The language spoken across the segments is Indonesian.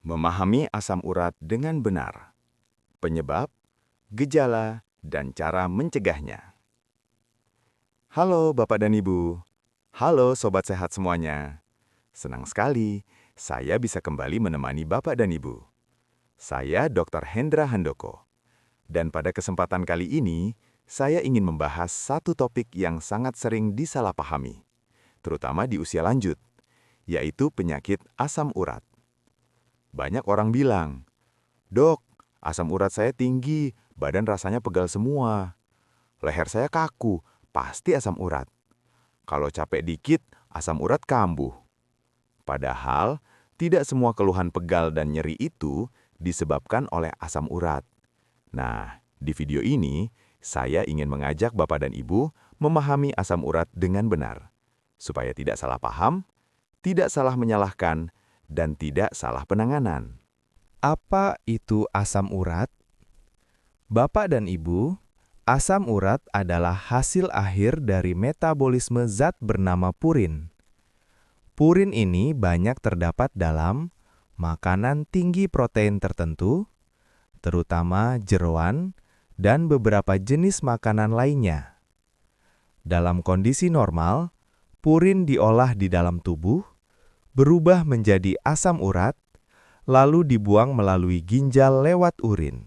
Memahami asam urat dengan benar. Penyebab, gejala, dan cara mencegahnya. Halo Bapak dan Ibu. Halo Sobat Sehat semuanya. Senang sekali saya bisa kembali menemani Bapak dan Ibu. Saya Dr. Hendra Handoko. Dan pada kesempatan kali ini, saya ingin membahas satu topik yang sangat sering disalahpahami, terutama di usia lanjut, yaitu penyakit asam urat. Banyak orang bilang, "Dok, asam urat saya tinggi, badan rasanya pegal semua. Leher saya kaku, pasti asam urat. Kalau capek dikit, asam urat kambuh." Padahal, tidak semua keluhan pegal dan nyeri itu disebabkan oleh asam urat. Nah, di video ini, saya ingin mengajak Bapak dan Ibu memahami asam urat dengan benar, supaya tidak salah paham, tidak salah menyalahkan, dan tidak salah penanganan. Apa itu asam urat? Bapak dan Ibu, asam urat adalah hasil akhir dari metabolisme zat bernama purin. Purin ini banyak terdapat dalam makanan tinggi protein tertentu, terutama jeroan dan beberapa jenis makanan lainnya. Dalam kondisi normal, purin diolah di dalam tubuh, berubah menjadi asam urat, lalu dibuang melalui ginjal lewat urin.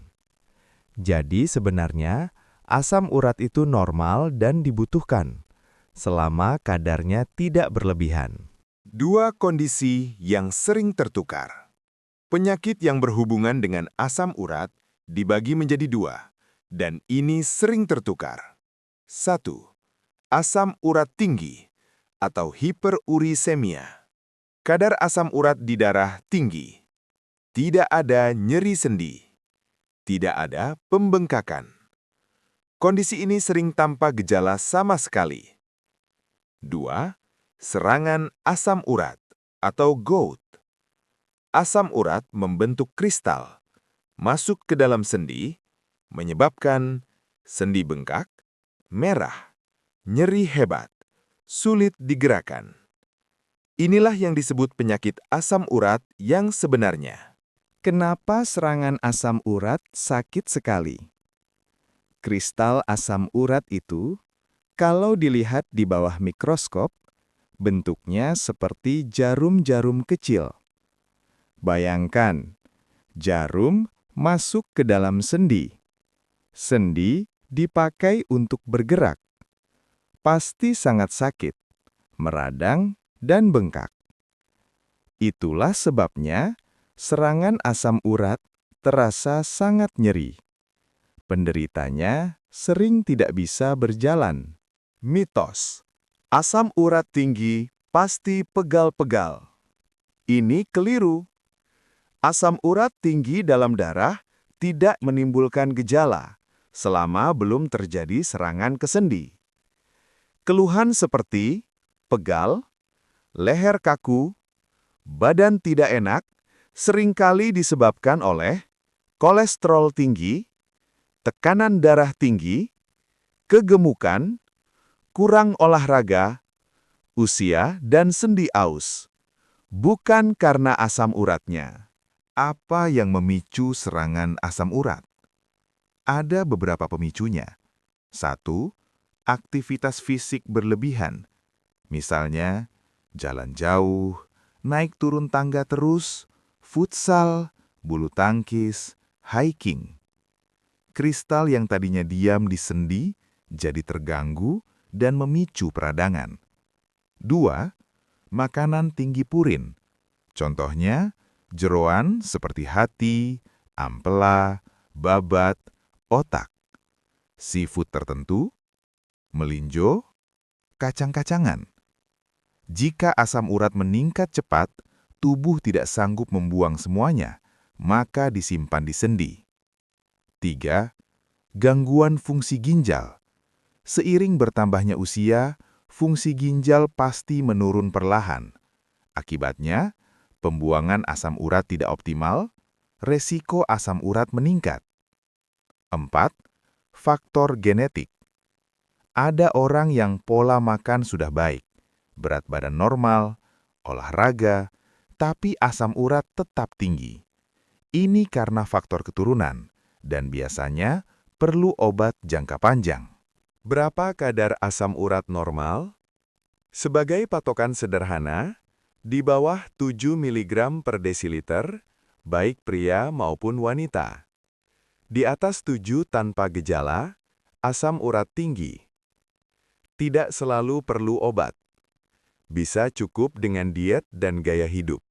Jadi sebenarnya, asam urat itu normal dan dibutuhkan, selama kadarnya tidak berlebihan. Dua kondisi yang sering tertukar. Penyakit yang berhubungan dengan asam urat dibagi menjadi dua, dan ini sering tertukar. 1. Asam urat tinggi atau hiperurisemia. Kadar asam urat di darah tinggi. Tidak ada nyeri sendi. Tidak ada pembengkakan. Kondisi ini sering tanpa gejala sama sekali. 2. Serangan asam urat atau gout. Asam urat membentuk kristal, masuk ke dalam sendi, menyebabkan sendi bengkak, merah, nyeri hebat, sulit digerakkan. Inilah yang disebut penyakit asam urat yang sebenarnya. Kenapa serangan asam urat sakit sekali? Kristal asam urat itu, kalau dilihat di bawah mikroskop, bentuknya seperti jarum-jarum kecil. Bayangkan, jarum masuk ke dalam sendi. Sendi dipakai untuk bergerak. Pasti sangat sakit, meradang, dan bengkak. Itulah sebabnya serangan asam urat terasa sangat nyeri. Penderitanya sering tidak bisa berjalan. Mitos. Asam urat tinggi pasti pegal-pegal. Ini keliru. Asam urat tinggi dalam darah tidak menimbulkan gejala selama belum terjadi serangan ke sendi. Keluhan seperti pegal, leher kaku, badan tidak enak seringkali disebabkan oleh kolesterol tinggi, tekanan darah tinggi, kegemukan, kurang olahraga, usia, dan sendi aus. Bukan karena asam uratnya. Apa yang memicu serangan asam urat? Ada beberapa pemicunya. 1. Aktivitas fisik berlebihan. Misalnya, jalan jauh, naik turun tangga terus, futsal, bulu tangkis, hiking. Kristal yang tadinya diam di sendi jadi terganggu dan memicu peradangan. 2. Makanan tinggi purin. Contohnya, jeroan seperti hati, ampela, babat, otak. Seafood tertentu, melinjo, kacang-kacangan. Jika asam urat meningkat cepat, tubuh tidak sanggup membuang semuanya, maka disimpan di sendi. 3. Gangguan fungsi ginjal. Seiring bertambahnya usia, fungsi ginjal pasti menurun perlahan. Akibatnya, pembuangan asam urat tidak optimal, resiko asam urat meningkat. 4. Faktor genetik. Ada orang yang pola makan sudah baik, berat badan normal, olahraga, tapi asam urat tetap tinggi. Ini karena faktor keturunan, dan biasanya perlu obat jangka panjang. Berapa kadar asam urat normal? Sebagai patokan sederhana, di bawah 7 mg per desiliter, baik pria maupun wanita. Di atas 7 tanpa gejala, asam urat tinggi. Tidak selalu perlu obat. Bisa cukup dengan diet dan gaya hidup.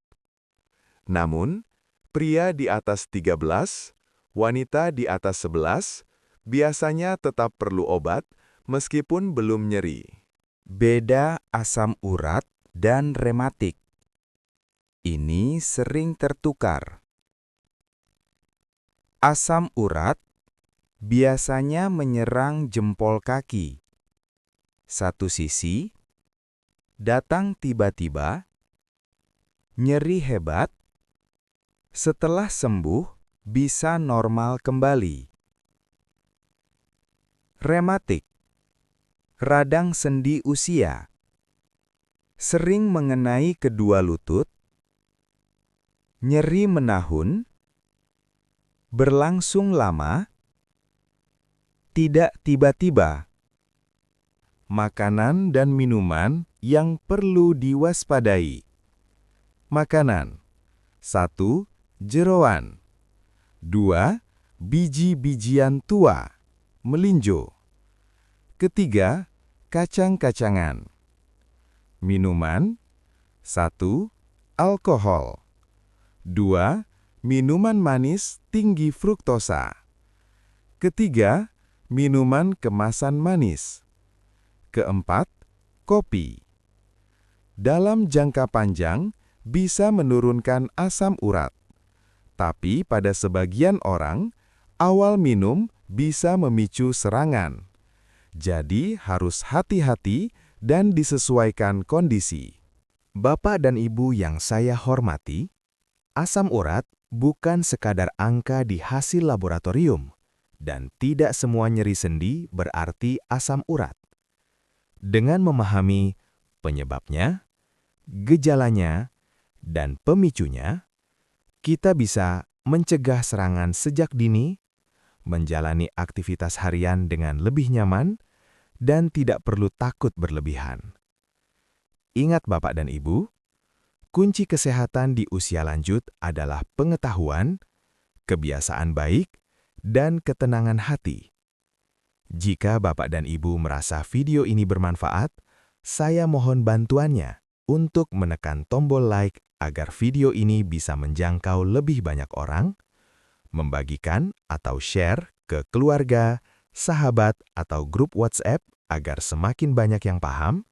Namun, pria di atas 13, wanita di atas 11, biasanya tetap perlu obat meskipun belum nyeri. Beda asam urat dan rematik. Ini sering tertukar. Asam urat biasanya menyerang jempol kaki. Satu sisi, datang tiba-tiba, nyeri hebat, setelah sembuh bisa normal kembali. Rematik, radang sendi usia, sering mengenai kedua lutut, nyeri menahun, berlangsung lama, tidak tiba-tiba. Makanan dan minuman yang perlu diwaspadai. Makanan. 1. Jeroan. 2. Biji-bijian tua, melinjo. Ketiga, kacang-kacangan. Minuman. 1. Alkohol. 2. Minuman manis tinggi fruktosa. Ketiga, minuman kemasan manis. Keempat, kopi. Dalam jangka panjang, bisa menurunkan asam urat. Tapi pada sebagian orang, awal minum bisa memicu serangan. Jadi harus hati-hati dan disesuaikan kondisi. Bapak dan Ibu yang saya hormati, asam urat bukan sekadar angka di hasil laboratorium, dan tidak semua nyeri sendi berarti asam urat. Dengan memahami penyebabnya, gejalanya, dan pemicunya, kita bisa mencegah serangan sejak dini, menjalani aktivitas harian dengan lebih nyaman, dan tidak perlu takut berlebihan. Ingat Bapak dan Ibu, kunci kesehatan di usia lanjut adalah pengetahuan, kebiasaan baik, dan ketenangan hati. Jika Bapak dan Ibu merasa video ini bermanfaat, saya mohon bantuannya untuk menekan tombol like agar video ini bisa menjangkau lebih banyak orang, membagikan atau share ke keluarga, sahabat, atau grup WhatsApp agar semakin banyak yang paham,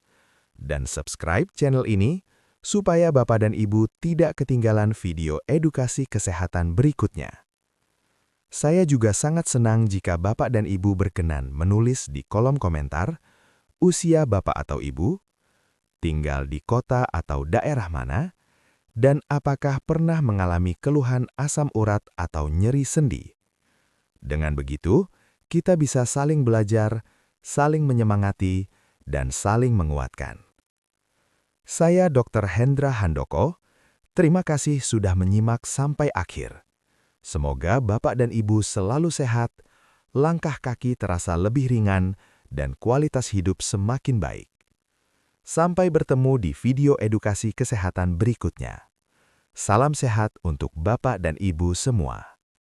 dan subscribe channel ini supaya Bapak dan Ibu tidak ketinggalan video edukasi kesehatan berikutnya. Saya juga sangat senang jika Bapak dan Ibu berkenan menulis di kolom komentar usia Bapak atau Ibu, tinggal di kota atau daerah mana, dan apakah pernah mengalami keluhan asam urat atau nyeri sendi. Dengan begitu, kita bisa saling belajar, saling menyemangati, dan saling menguatkan. Saya Dr. Hendra Handoko, terima kasih sudah menyimak sampai akhir. Semoga Bapak dan Ibu selalu sehat, langkah kaki terasa lebih ringan, dan kualitas hidup semakin baik. Sampai bertemu di video edukasi kesehatan berikutnya. Salam sehat untuk Bapak dan Ibu semua.